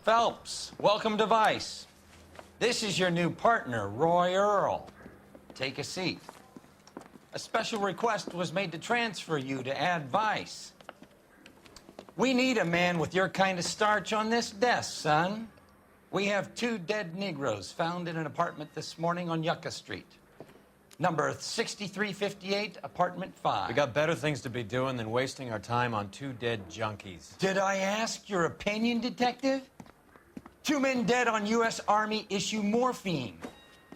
Phelps, welcome to Vice. This is your new partner, Roy Earl. Take a seat. A special request was made to transfer you to Ad Vice. We need a man with your kind of starch on this desk, son. We have 2 dead Negroes found in an apartment this morning on Yucca Street. Number 6358, apartment 5. We got better things to be doing than wasting our time on 2 dead junkies. Did I ask your opinion, detective? 2 men dead on U.S. Army issue morphine.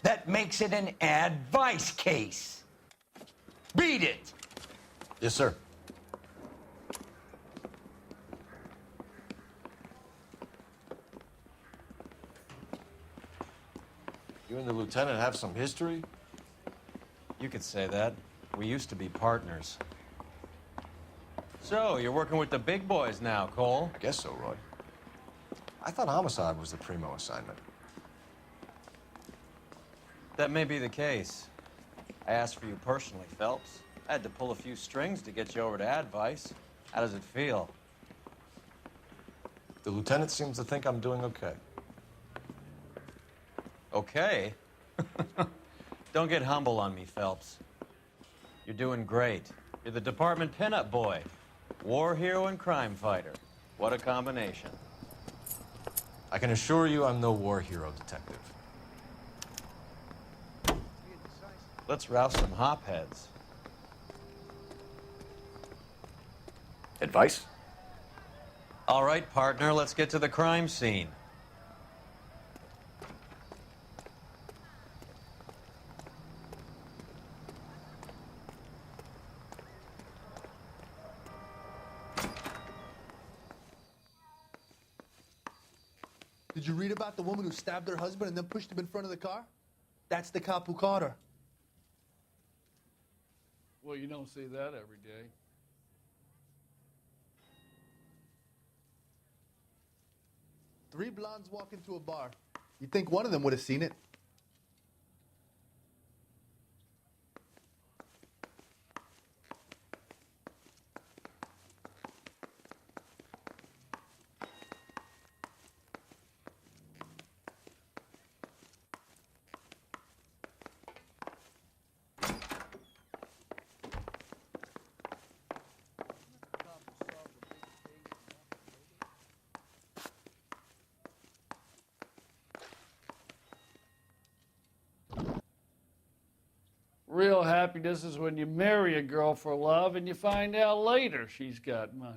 That makes it an Ad Vice case. Beat it! Yes, sir. You and the lieutenant have some history? You could say that. We used to be partners. So, you're working with the big boys now, Cole? Guess so, Roy. I thought homicide was the primo assignment. That may be the case. I asked for you personally, Phelps. I had to pull a few strings to get you over to Advice. How does it feel? The lieutenant seems to think I'm doing okay. Okay? Don't get humble on me, Phelps. You're doing great. You're the department pinup boy. War hero and crime fighter. What a combination. I can assure you I'm no war hero, detective. Let's rouse some hopheads. Advice? All right, partner, let's get to the crime scene. Did you read about the woman who stabbed her husband and then pushed him in front of the car? That's the cop who caught her. Well, you don't see that every day. Three blondes walk into a bar. You'd think one of them would have seen it. Real happiness is when you marry a girl for love and you find out later she's got money.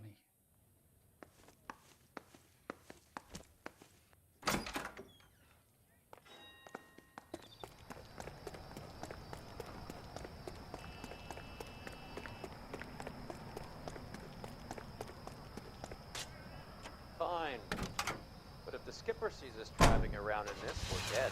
Fine. But if the skipper sees us driving around in this, we're dead.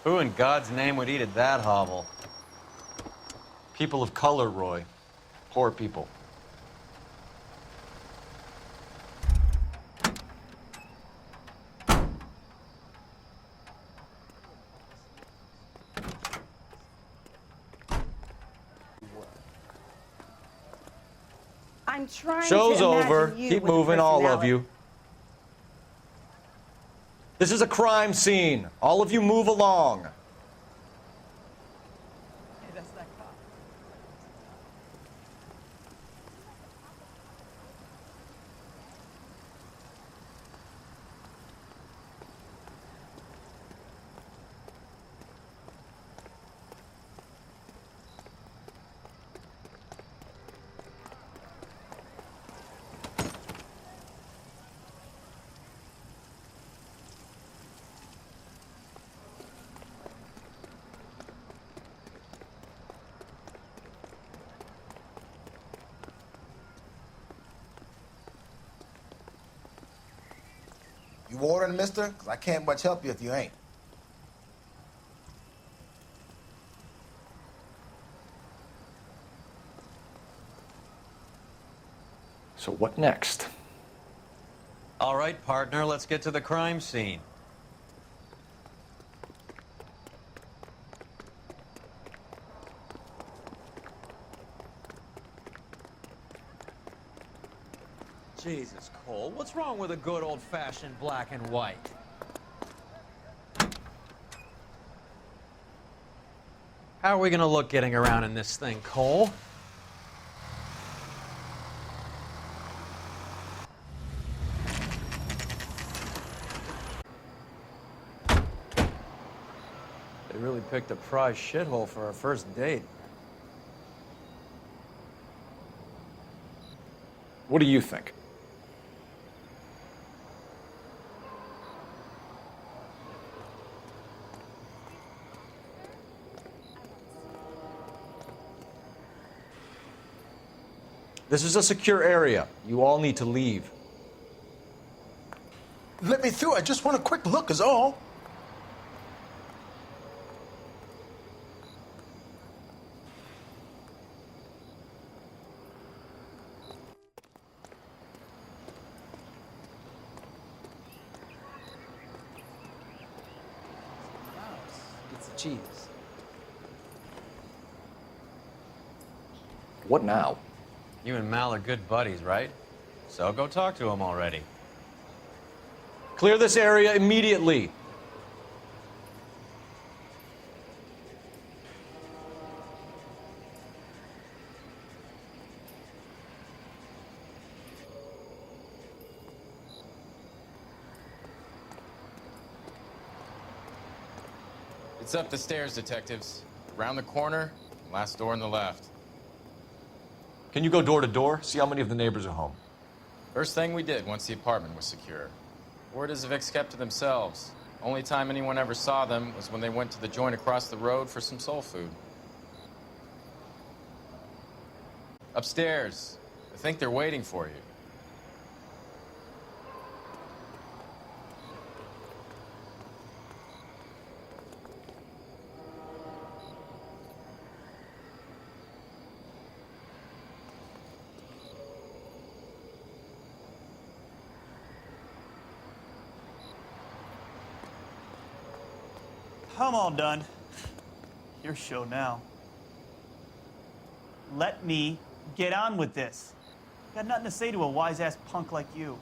Who in God's name would eat at that hovel? People of color, Roy. Poor people. I'm trying Show's to imagine over. you Keep with a moving, all of personality. you. This is a crime scene. All of you move along. You ordering, mister? 'Cause I can't much help you if you ain't. So what next? All right, partner, let's get to the crime scene. Jesus, Cole, what's wrong with a good old-fashioned black and white? How are we gonna look getting around in this thing, Cole? They really picked a prize shithole for our first date. What do you think? This is a secure area. You all need to leave. Let me through. I just want a quick look, is all. It's the cheese. What now? You and Mal are good buddies, right? So go talk to him already. Clear this area immediately. It's up the stairs, detectives. Around the corner, last door on the left. Can you go door to door? See how many of the neighbors are home. First thing we did once the apartment was secure. Word is the Vicks kept to themselves. Only time anyone ever saw them was when they went to the joint across the road for some soul food. Upstairs. I think they're waiting for you. I'm all done. Your show now. Let me get on with this. Got nothing to say to a wise-ass punk like you.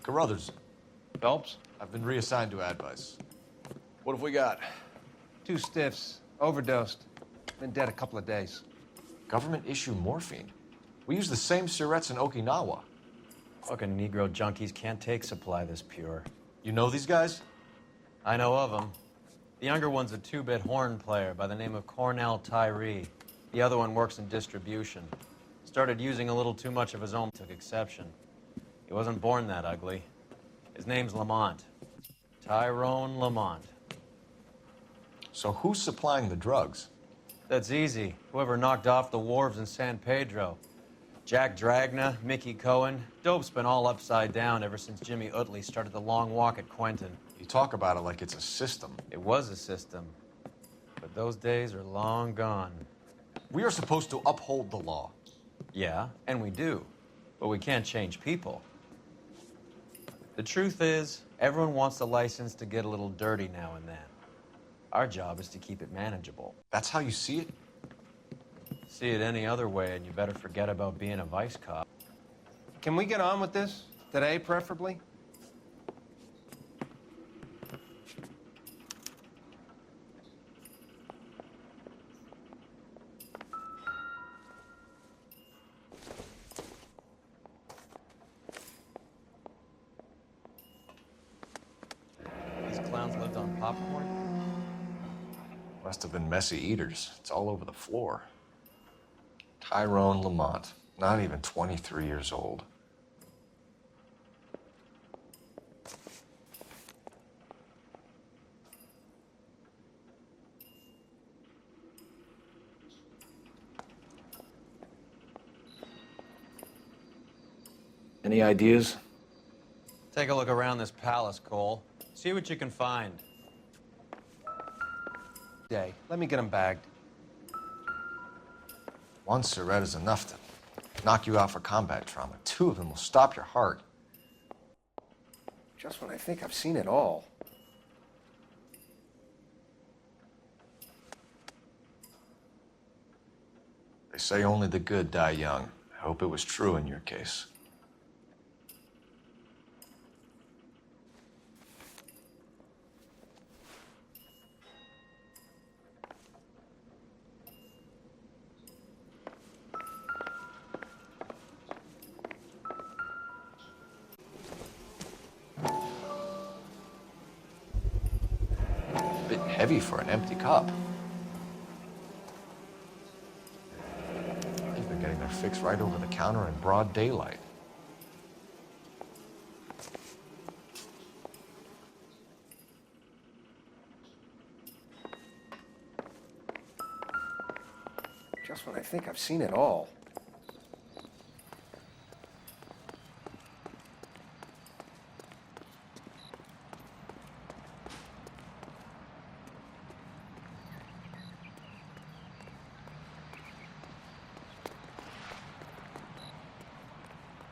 Carruthers, Phelps? I've been reassigned to Advice. What have we got? 2 stiffs. Overdosed. Been dead a couple of days. Government issue morphine. We use the same syrettes in Okinawa. Fucking Negro junkies can't take supply this pure. You know these guys? I know of them. The younger one's a 2-bit horn player by the name of Cornell Tyree. The other one works in distribution. Started using a little too much of his own, took exception. He wasn't born that ugly. His name's Lamont. Tyrone Lamont. So who's supplying the drugs? That's easy. Whoever knocked off the wharves in San Pedro. Jack Dragna, Mickey Cohen. Dope's been all upside down ever since Jimmy Utley started the long walk at Quentin. You talk about it like it's a system. It was a system, but those days are long gone. We are supposed to uphold the law. Yeah, and we do, but we can't change people. The truth is, everyone wants the license to get a little dirty now and then. Our job is to keep it manageable. That's how you see it? See it any other way, and you better forget about being a vice cop. Can we get on with this? Today, preferably? These clowns lived on popcorn? Must have been messy eaters. It's all over the floor. Tyrone Lamont, not even 23 years old. Any ideas? Take a look around this palace, Cole. See what you can find. Day. Let me get them bagged. One cigarette is enough to knock you out for combat trauma. Two of them will stop your heart. Just when I think I've seen it all. They say only the good die young. I hope it was true in your case. Bit heavy for an empty cup. They've been getting their fix right over the counter in broad daylight. Just when I think I've seen it all.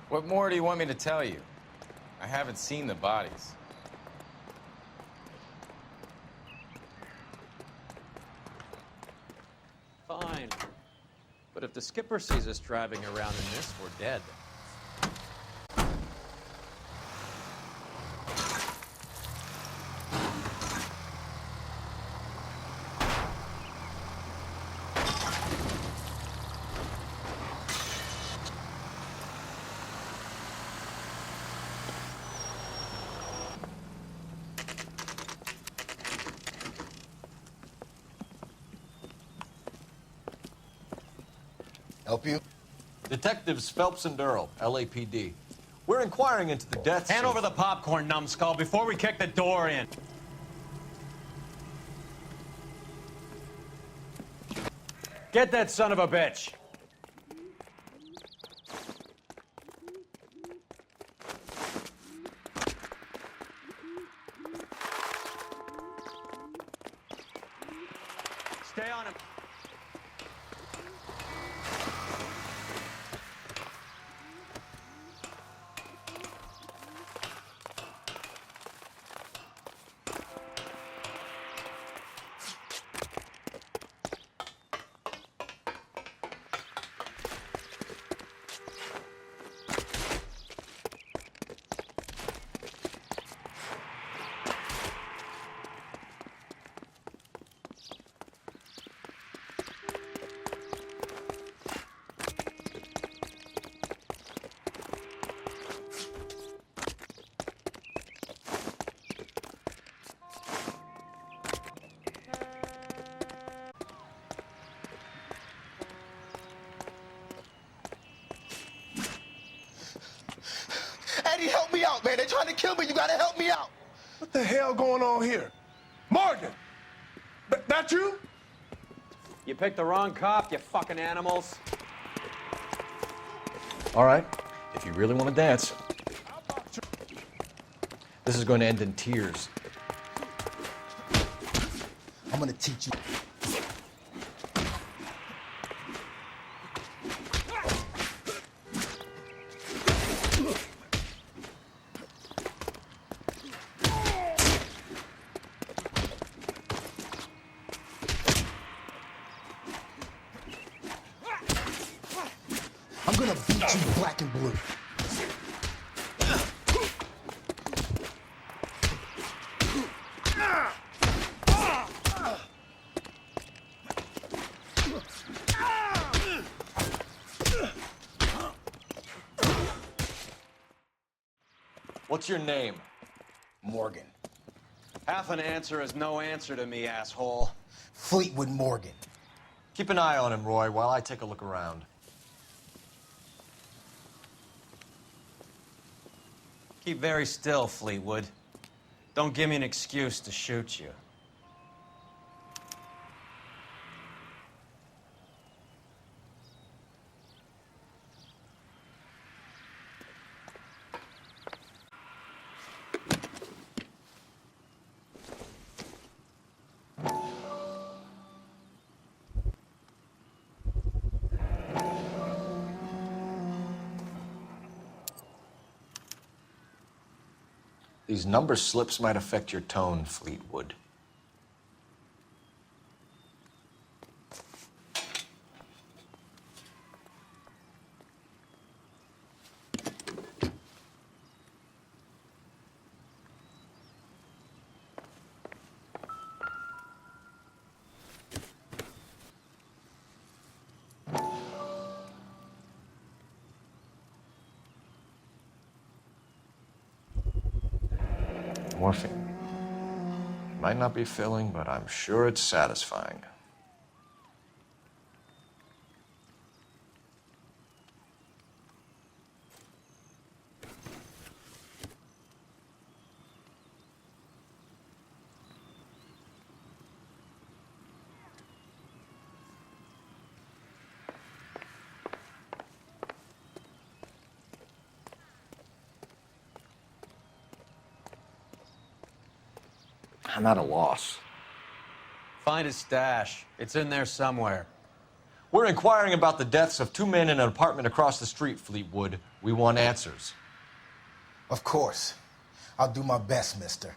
What more do you want me to tell you? I haven't seen the bodies. Fine. But if the skipper sees us driving around in this, we're dead. Help you? Detectives Phelps and Earl, LAPD. We're inquiring into the deaths Hand of... over the popcorn, numbskull, before we kick the door in. Get that son of a bitch. Stay on him. Eddie, help me out, man. They're trying to kill me. You gotta help me out. What the hell going on here? Morgan! That you? You picked the wrong cop, you fucking animals. All right, if you really want to dance. This is going to end in tears. I'm gonna teach you. I'm gonna beat you black and blue. What's your name? Morgan. Half an answer is no answer to me, asshole. Fleetwood Morgan. Keep an eye on him, Roy, while I take a look around. Keep very still, Fleetwood. Don't give me an excuse to shoot you. These number slips might affect your tone, Fleetwood. Morphine. Might not be filling, but I'm sure it's satisfying. I'm at a loss. Find his stash. It's in there somewhere. We're inquiring about the deaths of 2 men in an apartment across the street, Fleetwood. We want answers. Of course. I'll do my best, mister.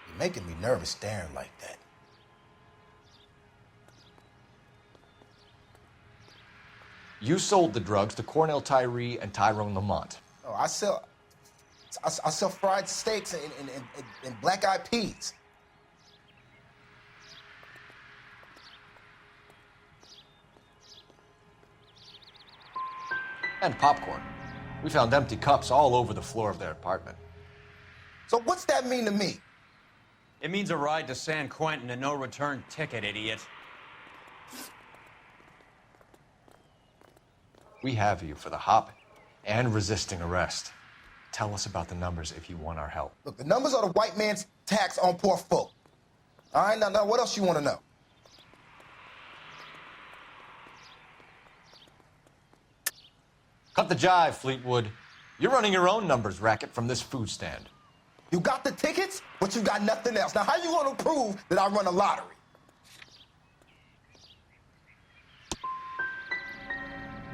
You're making me nervous staring like that. You sold the drugs to Cornell Tyree and Tyrone Lamont. Oh, I sell fried steaks and black-eyed peas. And popcorn. We found empty cups all over the floor of their apartment. So what's that mean to me? It means a ride to San Quentin and no return ticket, idiot. We have you for the hop and resisting arrest. Tell us about the numbers if you want our help. Look, the numbers are the white man's tax on poor folk. All right, now what else you want to know? Cut the jive, Fleetwood. You're running your own numbers racket from this food stand. You got the tickets, but you got nothing else. Now, how you going to prove that I run a lottery?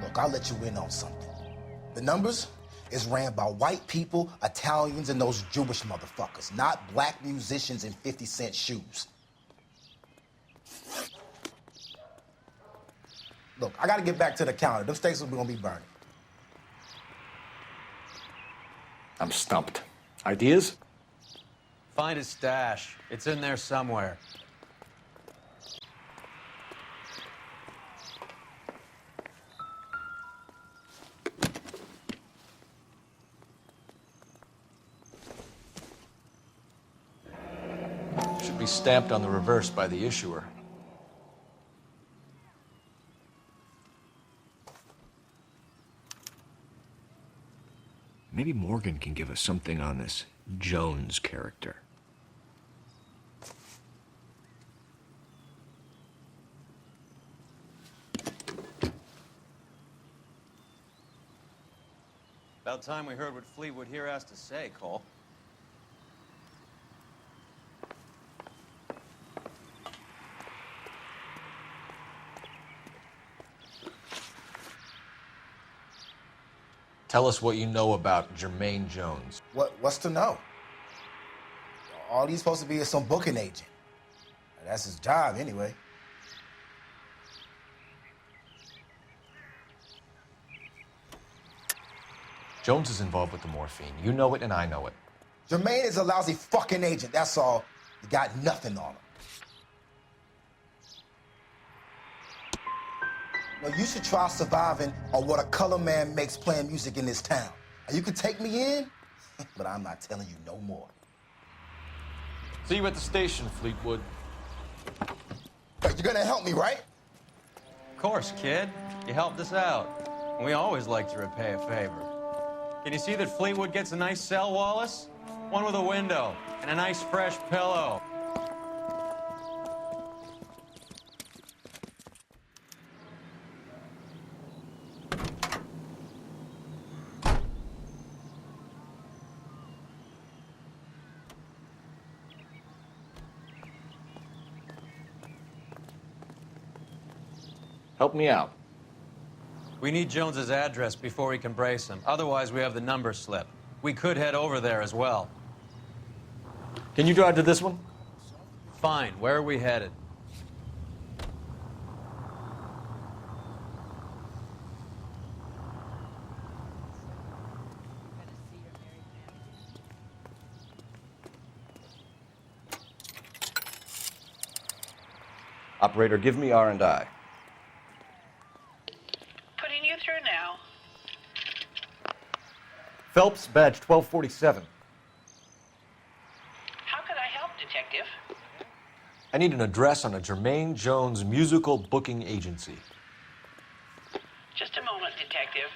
Look, I'll let you in on something. The numbers is ran by white people, Italians, and those Jewish motherfuckers, not black musicians in 50-cent shoes. Look, I gotta get back to the counter. Them steaks are gonna be burning. I'm stumped. Ideas? Find his stash. It's in there somewhere. Should be stamped on the reverse by the issuer. Maybe Morgan can give us something on this Jones character. About time we heard what Fleetwood here has to say, Cole. Tell us what you know about Jermaine Jones. What's to know? All he's supposed to be is some booking agent. That's his job, anyway. Jones is involved with the morphine. You know it and I know it. Jermaine is a lousy fucking agent, that's all. You got nothing on him. Well, you should try surviving on what a color man makes playing music in this town. And you can take me in, but I'm not telling you no more. See you at the station, Fleetwood. But you're gonna help me, right? Of course, kid. You helped us out. And we always like to repay a favor. Can you see that Fleetwood gets a nice cell, Wallace? One with a window and a nice fresh pillow. Help me out. We need Jones's address before we can brace him. Otherwise, we have the number slip. We could head over there as well. Can you drive to this one? Fine. Where are we headed? Operator, give me R&I. Putting you through now. Phelps, badge 1247. How could I help, Detective? I need an address on a Jermaine Jones musical booking agency. Just a moment, Detective.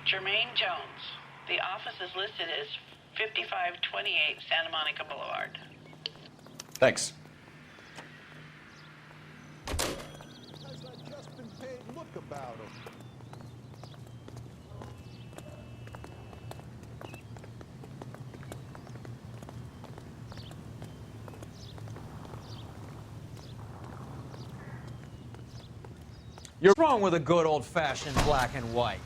Jermaine Jones. The office is listed as 5528 Santa Monica Boulevard. Thanks. About him. You're wrong with a good old-fashioned black and white.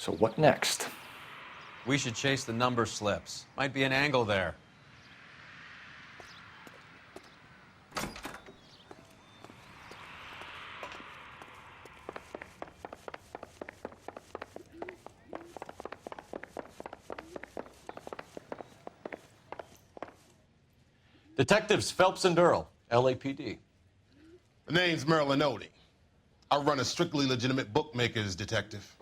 So what next? We should chase the number slips. Might be an angle there. Detectives Phelps and Earl, LAPD. The name's Merlin Odie. I run a strictly legitimate bookmakers detective.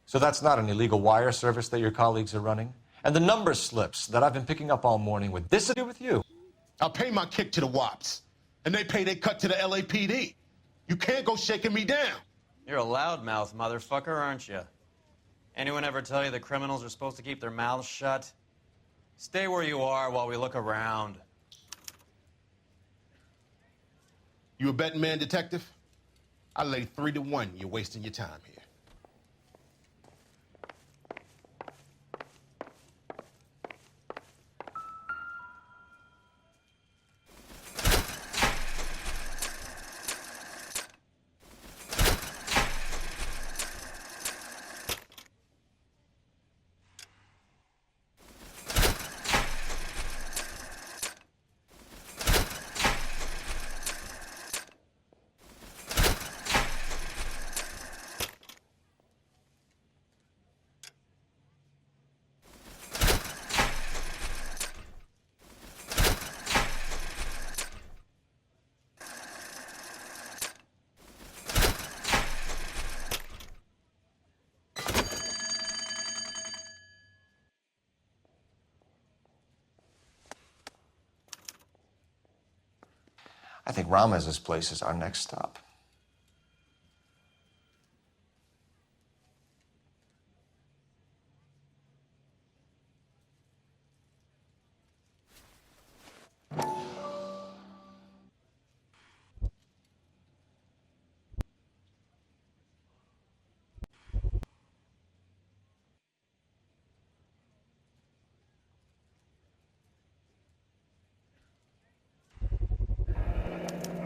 So that's not an illegal wire service that your colleagues are running? And the number slips that I've been picking up all morning with this to do with you? I pay my kick to the WAPs, and they pay their cut to the LAPD. You can't go shaking me down. You're a loudmouth motherfucker, aren't you? Anyone ever tell you that criminals are supposed to keep their mouths shut? Stay where you are while we look around. You a betting man, detective? I lay 3 to 1 you're wasting your time here. I think Ramez's place is our next stop.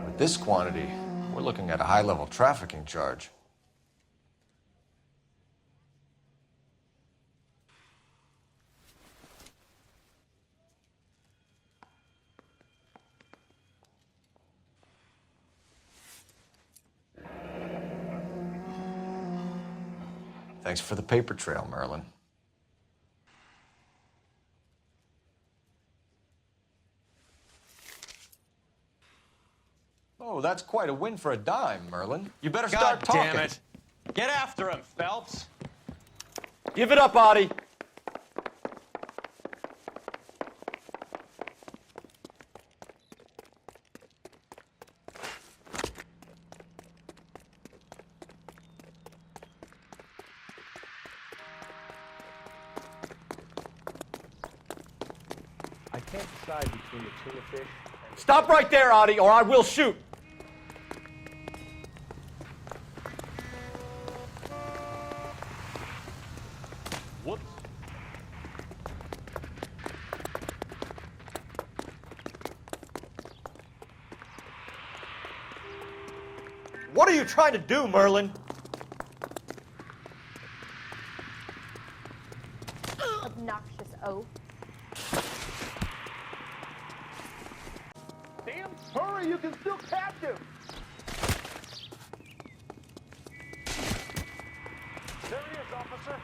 With this quantity, we're looking at a high-level trafficking charge. Thanks for the paper trail, Merlin. Oh, that's quite a win for a dime, Merlin. You better start talking. God damn it. Get after him, Phelps. Give it up, Audie. I can't decide between the tuna fish and... Stop right there, Audie, or I will shoot. Whoops. What are you trying to do, Merlin? Obnoxious oaf. Damn, hurry, you can still catch him! There he is, officer.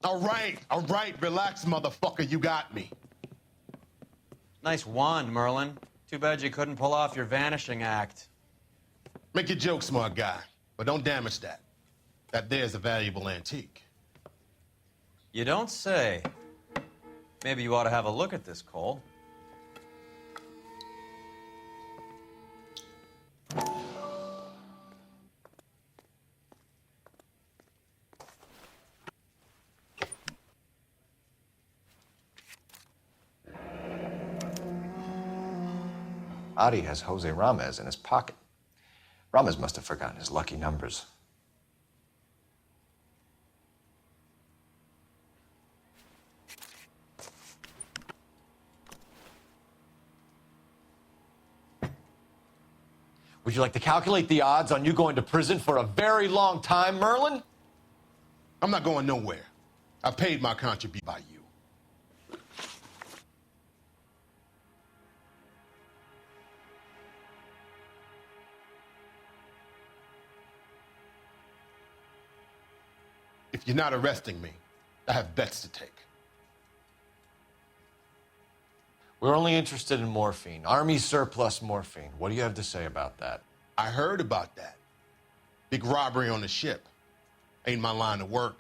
All right, relax, motherfucker, you got me. Nice wand, Merlin. Too bad you couldn't pull off your vanishing act. Make your joke, smart guy, but don't damage that. That there's a valuable antique. You don't say. Maybe you ought to have a look at this, Cole. Adi has Jose Ramez in his pocket. Ramez must have forgotten his lucky numbers. Would you like to calculate the odds on you going to prison for a very long time, Merlin? I'm not going nowhere. I paid my contribution by you. If you're not arresting me, I have bets to take. We're only interested in morphine. Army surplus morphine. What do you have to say about that? I heard about that. Big robbery on the ship. Ain't my line of work.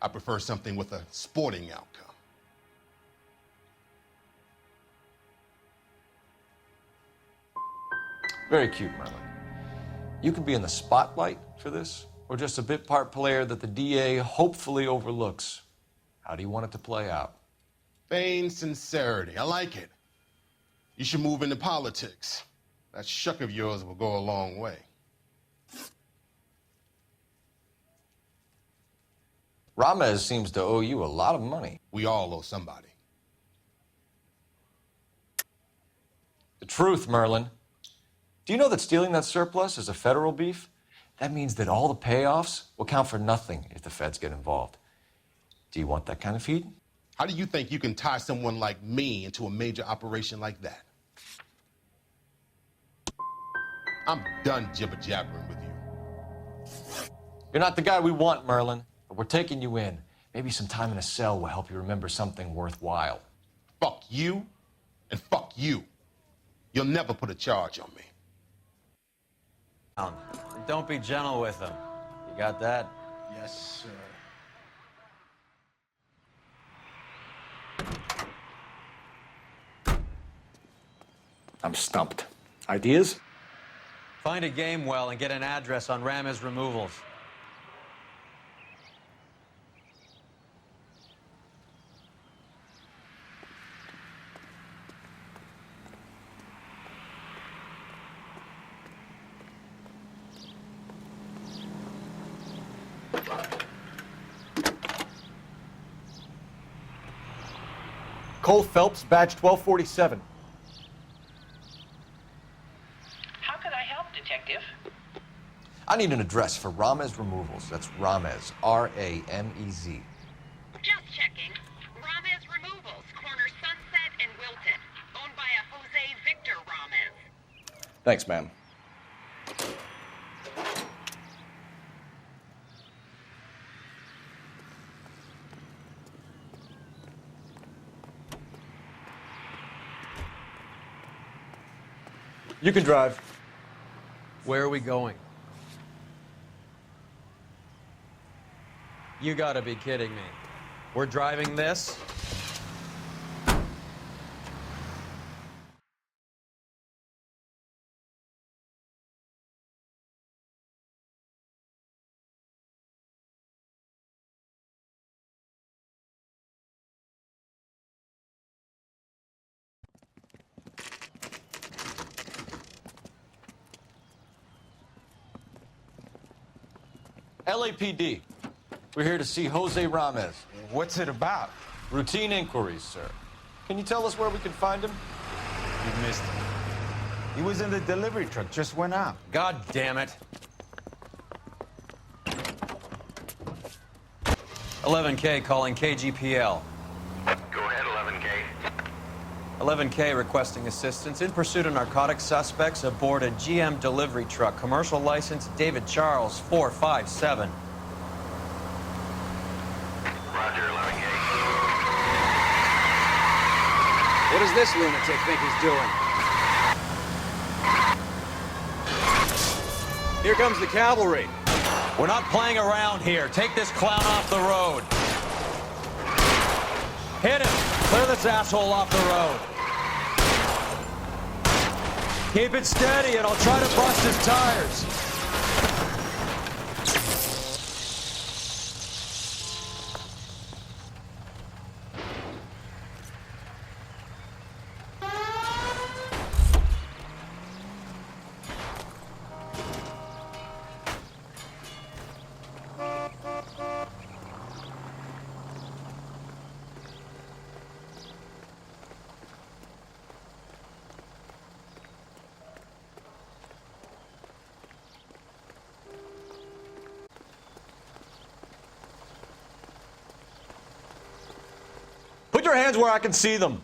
I prefer something with a sporting outcome. Very cute, Merlin. You could be in the spotlight for this, or just a bit part player that the DA hopefully overlooks. How do you want it to play out? Feigned sincerity. I like it. You should move into politics. That shuck of yours will go a long way. Ramez seems to owe you a lot of money. We all owe somebody. The truth, Merlin. Do you know that stealing that surplus is a federal beef? That means that all the payoffs will count for nothing if the feds get involved. Do you want that kind of feed? How do you think you can tie someone like me into a major operation like that? I'm done jibber-jabbering with you. You're not the guy we want, Merlin, but we're taking you in. Maybe some time in a cell will help you remember something worthwhile. Fuck you, and fuck you. You'll never put a charge on me. Don't be gentle with him. You got that? Yes, sir. I'm stumped. Ideas? Find a game well and get an address on Ramirez Removals. Cole Phelps, badge 1247. How could I help, Detective? I need an address for Ramirez Removals. That's Ramirez, R-A-M-E-Z. Just checking. Ramirez Removals, corner Sunset and Wilton. Owned by a Jose Victor Ramirez. Thanks, ma'am. You can drive. Where are we going? You gotta be kidding me. We're driving this? LAPD. We're here to see Jose Ramirez. What's it about? Routine inquiries, sir. Can you tell us where we can find him? You missed him. He was in the delivery truck, just went out. God damn it. 11K calling KGPL. Go ahead, 11K. 11K requesting assistance in pursuit of narcotic suspects aboard a GM delivery truck. Commercial license David Charles 457. Roger, 11K. What does this lunatic think he's doing? Here comes the cavalry. We're not playing around here. Take this clown off the road. Hit him. Clear this asshole off the road. Keep it steady and I'll try to bust his tires. Put your hands where I can see them.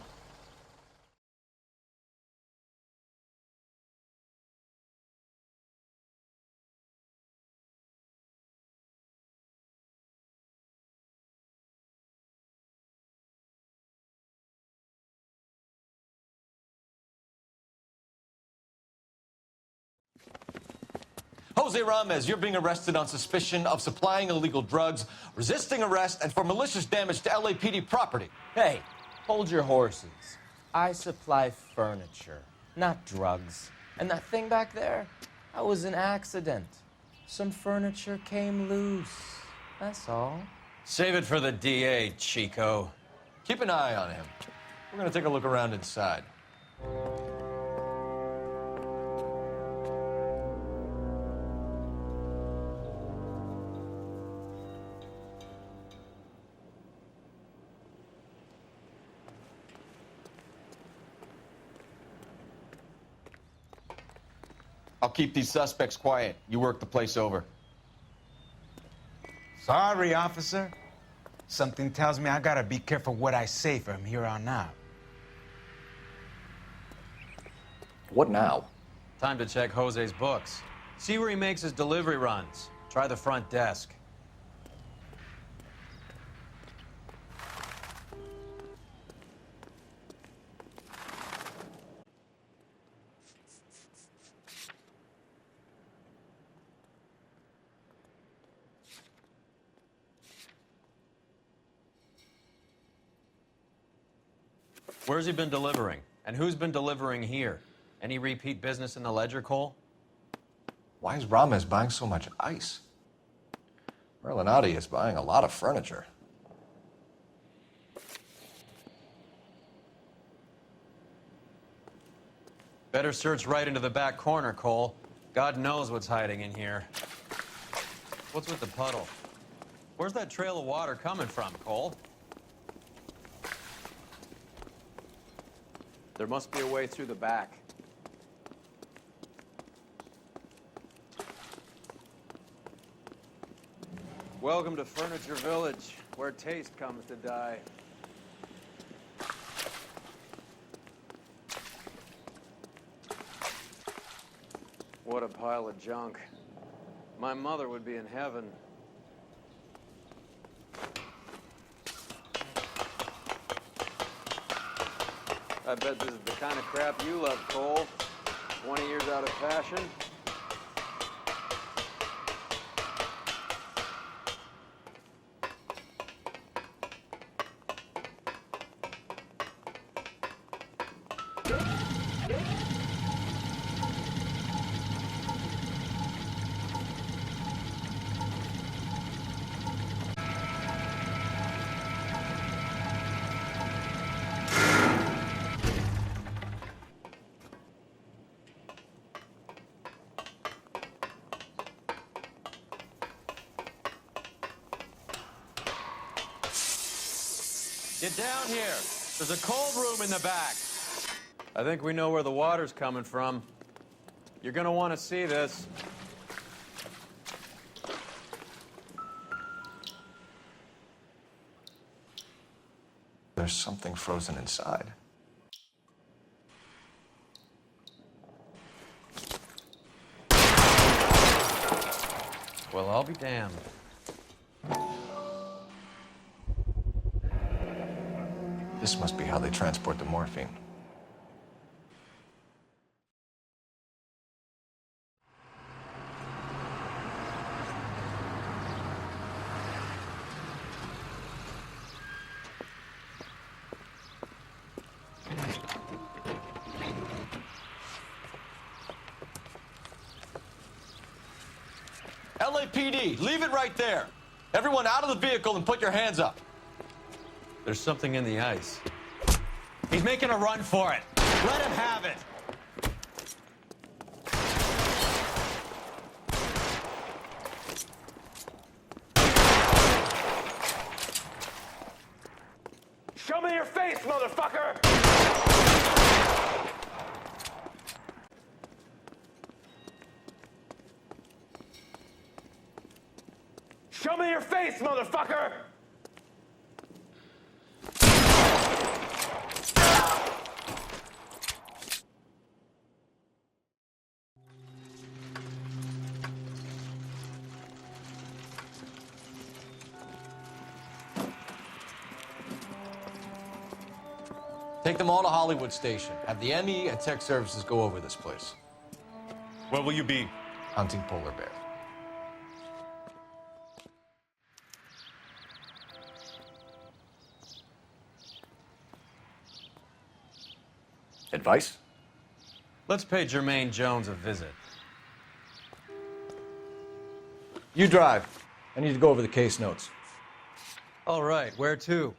Jose Ramirez, you're being arrested on suspicion of supplying illegal drugs, resisting arrest, and for malicious damage to LAPD property. Hey, hold your horses. I supply furniture, not drugs. And that thing back there, that was an accident. Some furniture came loose. That's all. Save it for the DA, Chico. Keep an eye on him. We're gonna take a look around inside. I'll keep these suspects quiet. You work the place over. Sorry, officer. Something tells me I gotta be careful what I say from here on out. What now? Time to check Jose's books. See where he makes his delivery runs. Try the front desk. Where's he been delivering? And who's been delivering here? Any repeat business in the ledger, Cole? Why is Ramos buying so much ice? Merlinotti is buying a lot of furniture. Better search right into the back corner, Cole. God knows what's hiding in here. What's with the puddle? Where's that trail of water coming from, Cole? There must be a way through the back. Welcome to Furniture Village, where taste comes to die. What a pile of junk. My mother would be in heaven. I bet this is the kind of crap you love, Cole. 20 years out of fashion. Get down here. There's a cold room in the back. I think we know where the water's coming from. You're gonna want to see this. There's something frozen inside. Well, I'll be damned. This must be how they transport the morphine. LAPD, leave it right there. Everyone out of the vehicle and put your hands up. There's something in the ice. He's making a run for it. Let him have it. Show me your face, motherfucker! Show me your face, motherfucker! Take them all to Hollywood Station. Have the ME and Tech Services go over this place. Where will you be? Hunting polar bear. Advice? Let's pay Jermaine Jones a visit. You drive. I need to go over the case notes. All right, where to?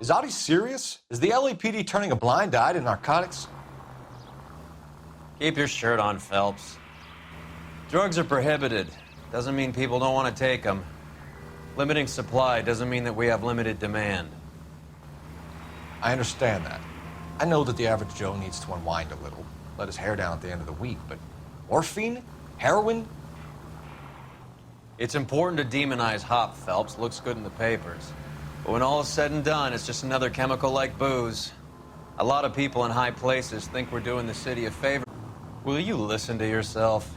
Is Audie serious? Is the LAPD turning a blind eye to narcotics? Keep your shirt on, Phelps. Drugs are prohibited. Doesn't mean people don't want to take them. Limiting supply doesn't mean that we have limited demand. I understand that. I know that the average Joe needs to unwind a little, let his hair down at the end of the week, but morphine? Heroin? It's important to demonize hop, Phelps. Looks good in the papers. But when all is said and done, it's just another chemical like booze. A lot of people in high places think we're doing the city a favor. Will you listen to yourself?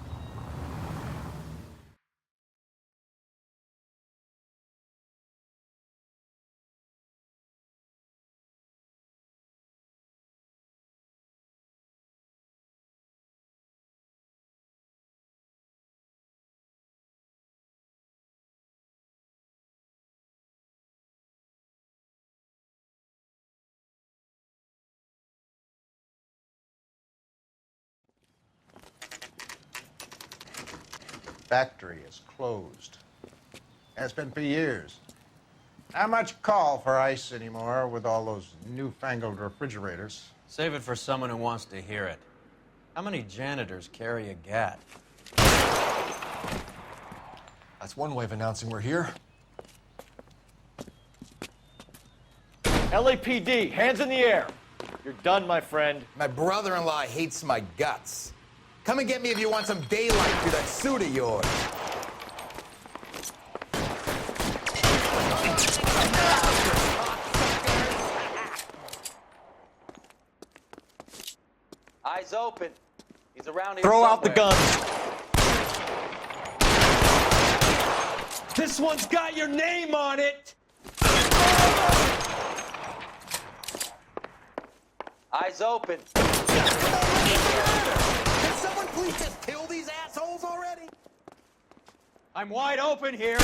Factory is closed. Has been for years. Not much call for ice anymore with all those newfangled refrigerators. Save it for someone who wants to hear it. How many janitors carry a gat? That's one way of announcing we're here. LAPD, hands in the air. You're done, my friend. My brother-in-law hates my guts. Come and get me if you want some daylight through that suit of yours. Eyes open. He's around here. Throw out the somewhere. guns. This one's got your name on it. Eyes open. Can someone please just kill these assholes already? I'm wide open here.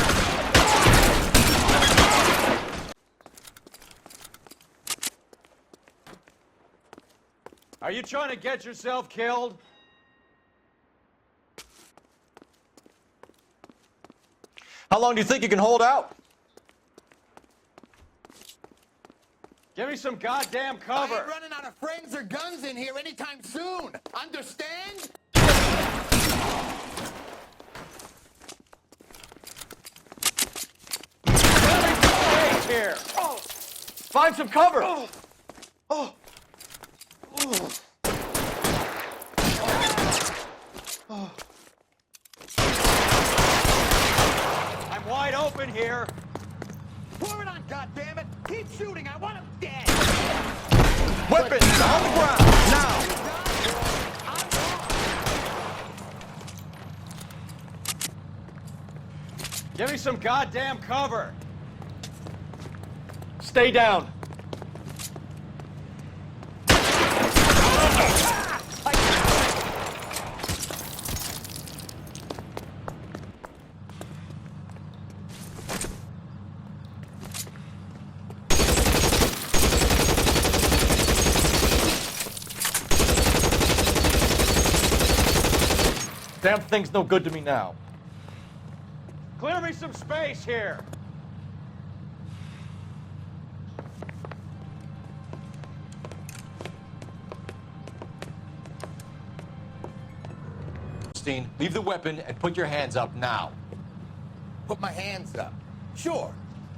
Are you trying to get yourself killed? How long do you think you can hold out? Give me some goddamn I cover. ain't running out of friends or guns in here anytime soon. Understand? Here. Find some cover. I'm wide open here. Pour it on, goddammit! Keep shooting. I want him dead. Weapons on the ground now. Give me some goddamn cover. Stay down. Damn thing's no good to me now. Clear me some space here. Leave the weapon and put your hands up now. Put my hands up. Sure.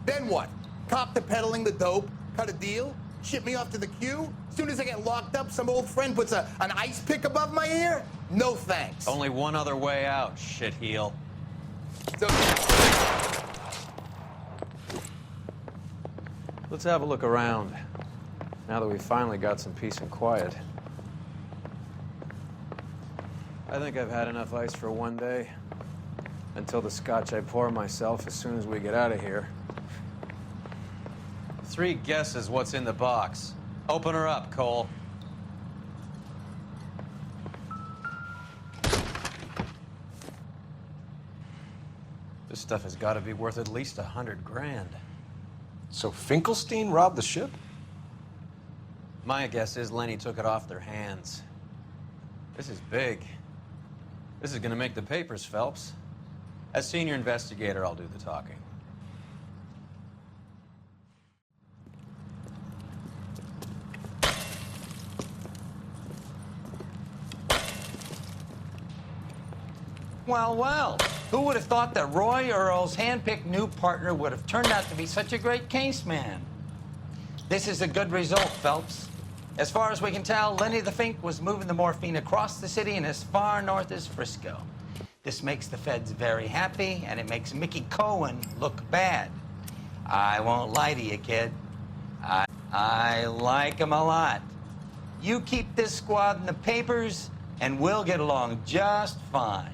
Then what? Cop to peddling the dope? Cut a deal? Ship me off to the queue? Soon as I get locked up, some old friend puts an ice pick above my ear? No thanks. Only one other way out, shitheel. So, Let's have a look around, now that we've finally got some peace and quiet. I think I've had enough ice for one day, until the scotch I pour myself as soon as we get out of here. 3 guesses what's in the box. Open her up, Cole. This stuff has got to be worth at least $100 grand. So Finkelstein robbed the ship? My guess is Lenny took it off their hands. This is big. This is gonna make the papers, Phelps. As senior investigator, I'll do the talking. Well, well. Who would have thought that Roy Earl's hand-picked new partner would have turned out to be such a great case man? This is a good result, Phelps. As far as we can tell, Lenny the Fink was moving the morphine across the city and as far north as Frisco. This makes the feds very happy, and it makes Mickey Cohen look bad. I won't lie to you, kid. I like him a lot. You keep this squad in the papers, and we'll get along just fine.